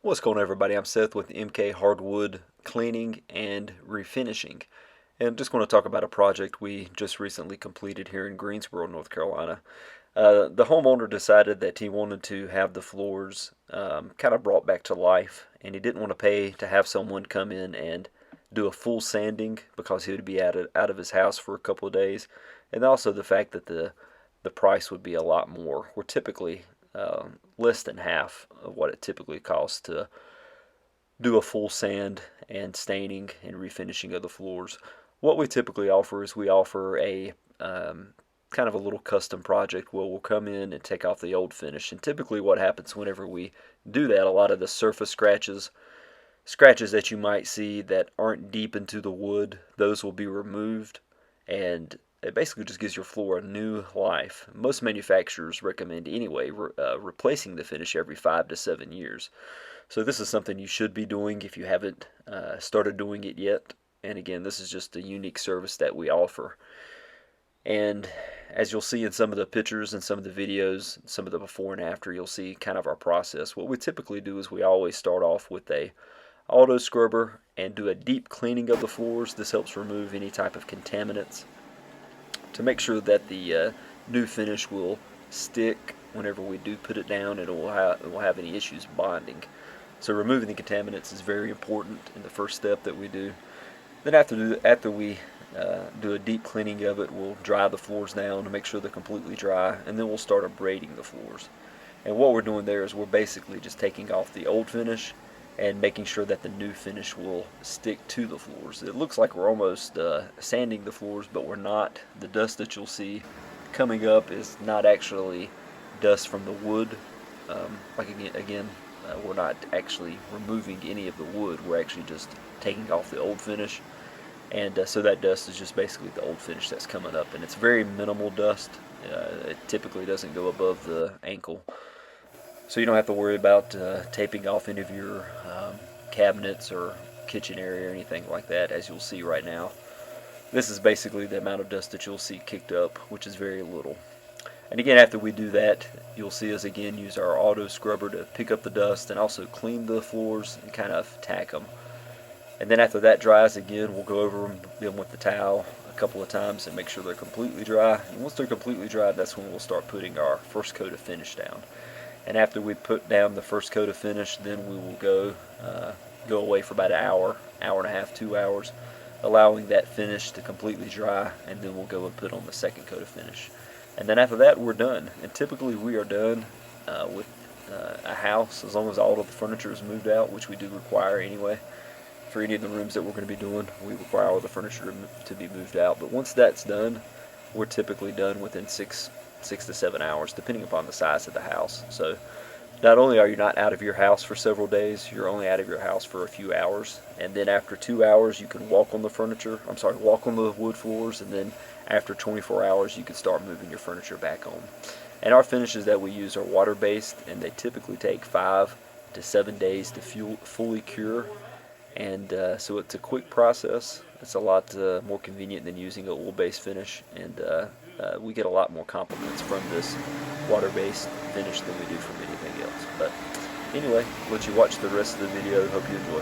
What's going on, everybody? I'm Seth with MK Hardwood Cleaning and Refinishing, and just want to talk about a project we just recently completed here in Greensboro, North Carolina. The homeowner decided that he wanted to have the floors kind of brought back to life, and he didn't want to pay to have someone come in and do a full sanding because he would be out of his house for a couple of days, and also the fact that the price would be a lot more. We're typically less than half of what it typically costs to do a full sand and staining and refinishing of the floors. What we typically offer is we offer a kind of a little custom project where we'll come in and take off the old finish. And typically what happens whenever we do that, a lot of the surface scratches that you might see that aren't deep into the wood, those will be removed, and it basically just gives your floor a new life. Most manufacturers recommend anyway replacing the finish every 5 to 7 years. So this is something you should be doing if you haven't started doing it yet. And again, this is just a unique service that we offer. And as you'll see in some of the pictures and some of the videos, some of the before and after, you'll see kind of our process. What we typically do is we always start off with a auto scrubber and do a deep cleaning of the floors. This helps remove any type of contaminants to make sure that the new finish will stick whenever we do put it down, and it won't have any issues bonding. So removing the contaminants is very important in the first step that we do. Then after we do a deep cleaning of it, we'll dry the floors down to make sure they're completely dry, and then we'll start abrading the floors. And what we're doing there is we're basically just taking off the old finish and making sure that the new finish will stick to the floors. It looks like we're almost sanding the floors, but we're not. The dust that you'll see coming up is not actually dust from the wood. We're not actually removing any of the wood. We're actually just taking off the old finish, and so that dust is just basically the old finish that's coming up, and it's very minimal dust. It typically doesn't go above the ankle. So you don't have to worry about taping off any of your cabinets or kitchen area or anything like that, as you'll see right now. This is basically the amount of dust that you'll see kicked up, which is very little. And again, after we do that, you'll see us again use our auto scrubber to pick up the dust and also clean the floors and kind of tack them. And then after that dries, again, we'll go over them with the towel a couple of times and make sure they're completely dry. And once they're completely dry, that's when we'll start putting our first coat of finish down. And after we put down the first coat of finish, then we will go away for about an hour and a half, 2 hours, allowing that finish to completely dry, and then we'll go and put on the second coat of finish. And then after that, we're done. And typically we are done with a house as long as all of the furniture is moved out, which we do require anyway. For any of the rooms that we're going to be doing, we require all the furniture to be moved out. But once that's done, we're typically done within 6 to 7 hours, depending upon the size of the house. So not only are you not out of your house for several days, you're only out of your house for a few hours, and then after 2 hours you can walk on the wood floors, and then after 24 hours you can start moving your furniture back on. And our finishes that we use are water based, and they typically take 5 to 7 days to fully cure, and so it's a quick process. It's a lot more convenient than using an oil-based finish, and we get a lot more compliments from this water-based finish than we do from anything else. But anyway, let you watch the rest of the video. Hope you enjoy.